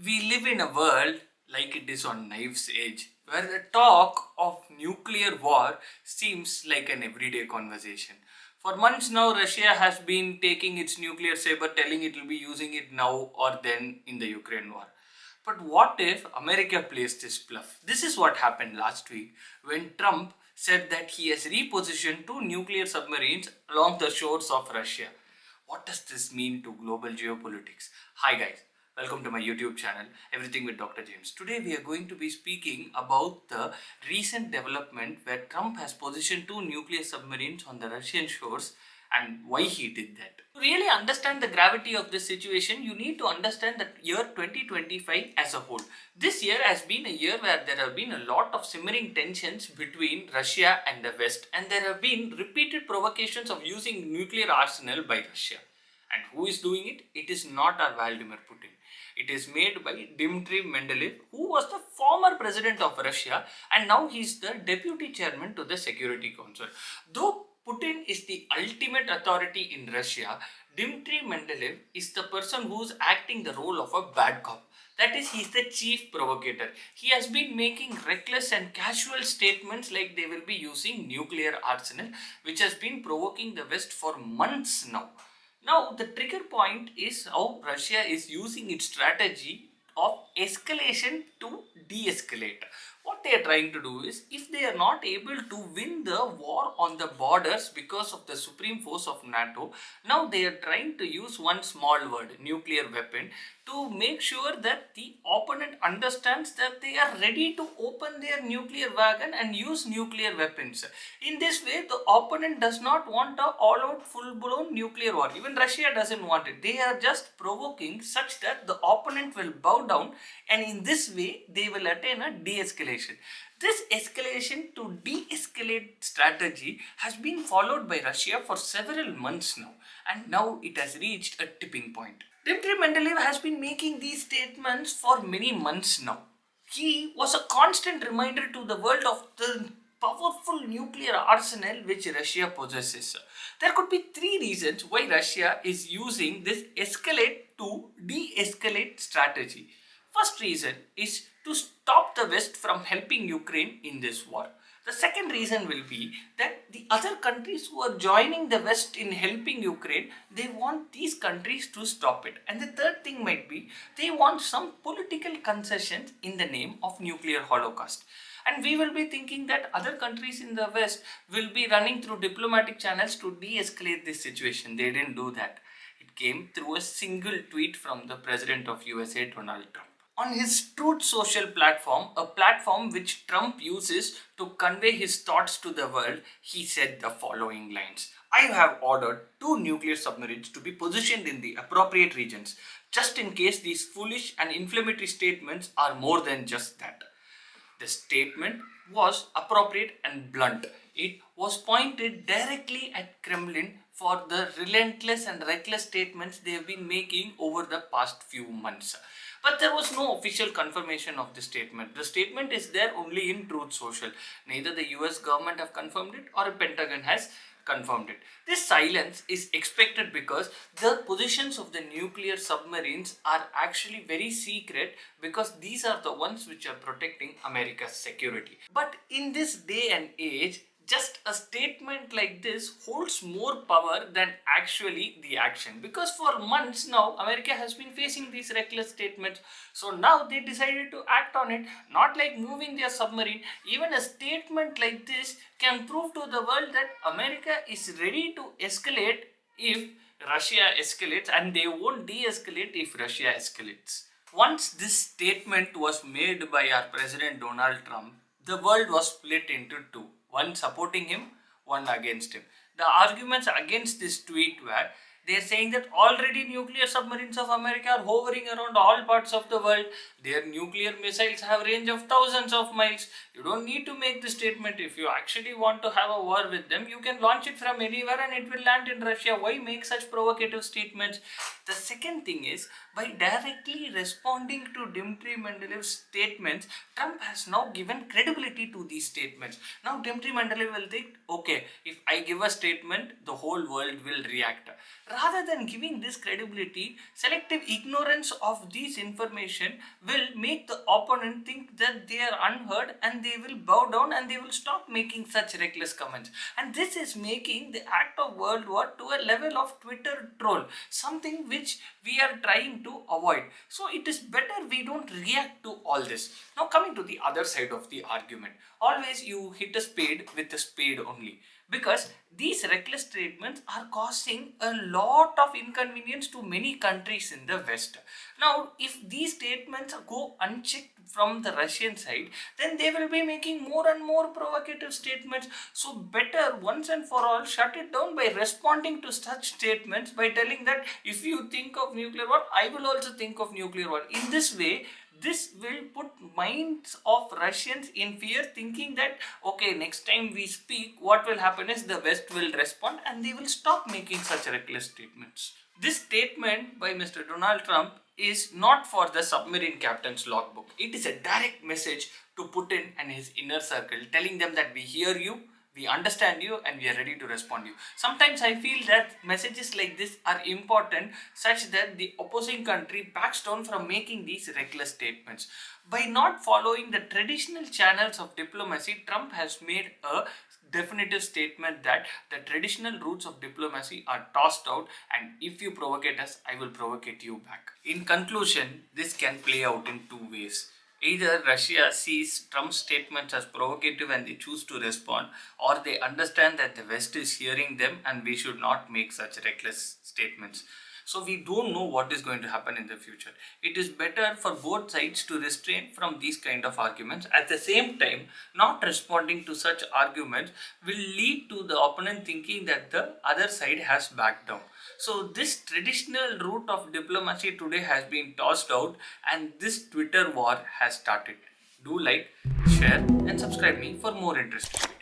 We live in a world like it is on knife's edge, where the talk of nuclear war seems like an everyday conversation. For months now, Russia has been taking its nuclear saber, telling it will be using it now or then in the Ukraine war. But what if America plays this bluff? This is what happened last week when Trump said that he has repositioned two nuclear submarines along the shores of Russia. What does this mean to global geopolitics? Hi guys, welcome to my YouTube channel, Everything with Dr. James. Today we are going to be speaking about the recent development where Trump has positioned two nuclear submarines on the Russian shores and why he did that. To really understand the gravity of this situation, you need to understand the year 2025 as a whole. This year has been a year where there have been a lot of simmering tensions between Russia and the West, and there have been repeated provocations of using nuclear arsenal by Russia. And who is doing it? It is not our Vladimir Putin. It is made by Dmitry Medvedev, who was the former president of Russia, and now he is the deputy chairman to the Security Council. Though Putin is the ultimate authority in Russia, Dmitry Medvedev is the person who is acting the role of a bad cop. That is, he is the chief provocator. He has been making reckless and casual statements like they will be using nuclear arsenal, which has been provoking the West for months now. Now, the trigger point is how Russia is using its strategy of escalation to de-escalate. What they are trying to do is, if they are not able to win the war on the borders because of the supreme force of NATO, now they are trying to use one small word, nuclear weapon, to make sure that the opponent understands that they are ready to open their nuclear wagon and use nuclear weapons. In this way, the opponent does not want a all-out full-blown nuclear war. Even Russia doesn't want it. They are just provoking such that the opponent will bow down, and in this way, they will attain a de-escalation. This escalation to de-escalate strategy has been followed by Russia for several months now, and now it has reached a tipping point. Dmitry Medvedev has been making these statements for many months now. He was a constant reminder to the world of the powerful nuclear arsenal which Russia possesses. There could be three reasons why Russia is using this escalate to de-escalate strategy. First reason is to stop the West from helping Ukraine in this war. The second reason will be that the other countries who are joining the West in helping Ukraine, they want these countries to stop it. And the third thing might be they want some political concessions in the name of nuclear holocaust. And we will be thinking that other countries in the West will be running through diplomatic channels to de-escalate this situation. They didn't do that. It came through a single tweet from the President of USA, Donald Trump. On his Truth Social platform, a platform which Trump uses to convey his thoughts to the world, he said the following lines. I have ordered two nuclear submarines to be positioned in the appropriate regions, just in case these foolish and inflammatory statements are more than just that. The statement was appropriate and blunt. It was pointed directly at Kremlin for the relentless and reckless statements they have been making over the past few months. But there was no official confirmation of the statement. The statement is there only in Truth Social. Neither the US government have confirmed it or the Pentagon has confirmed it. This silence is expected because the positions of the nuclear submarines are actually very secret, because these are the ones which are protecting America's security. But in this day and age, just a statement like this holds more power than actually the action, because for months now America has been facing these reckless statements. So now they decided to act on it, not like moving their submarine. Even a statement like this can prove to the world that America is ready to escalate if Russia escalates, and they won't de-escalate if Russia escalates. Once this statement was made by our President Donald Trump, the world was split into two. One supporting him, one against him. The arguments against this tweet were, they are saying that already nuclear submarines of America are hovering around all parts of the world. Their nuclear missiles have range of thousands of miles. You don't need to make the statement. If you actually want to have a war with them, you can launch it from anywhere and it will land in Russia. Why make such provocative statements? The second thing is, By directly responding to Dmitry Medvedev's statements, Trump has now given credibility to these statements. Now Dmitry Medvedev will think, okay, if I give a statement, the whole world will react. Rather than giving this credibility, selective ignorance of this information will make the opponent think that they are unheard, and they will bow down and they will stop making such reckless comments. And this is making the act of World War to a level of Twitter troll, something which we are trying to avoid. So it is better we don't react to all this. Now coming to the other side of the argument, always you hit a spade with a spade only, because these reckless statements are causing a lot of inconvenience to many countries in the West. Now, if these statements go unchecked from the Russian side, then they will be making more and more provocative statements. So, better once and for all shut it down by responding to such statements by telling that if you think of nuclear war, I will also think of nuclear war. In this way, this will put minds of Russians in fear, thinking that okay, next time we speak, what will happen is the West will respond and they will stop making such reckless statements. This statement by Mr. Donald Trump is not for the submarine captain's logbook. It is a direct message to Putin and his inner circle, telling them that we hear you, we understand you, and we are ready to respond to you. Sometimes I feel that messages like this are important, such that the opposing country backs down from making these reckless statements. By not following the traditional channels of diplomacy, Trump has made a definitive statement that the traditional routes of diplomacy are tossed out, and if you provocate us, I will provocate you back. In conclusion, this can play out in two ways. Either Russia sees Trump's statements as provocative and they choose to respond, or they understand that the West is hearing them and we should not make such reckless statements. So we don't know what is going to happen in the future. It is better for both sides to restrain from these kind of arguments. At the same time, not responding to such arguments will lead to the opponent thinking that the other side has backed down. So this traditional route of diplomacy today has been tossed out, and this Twitter war has started. Do like, share and subscribe me for more interesting videos.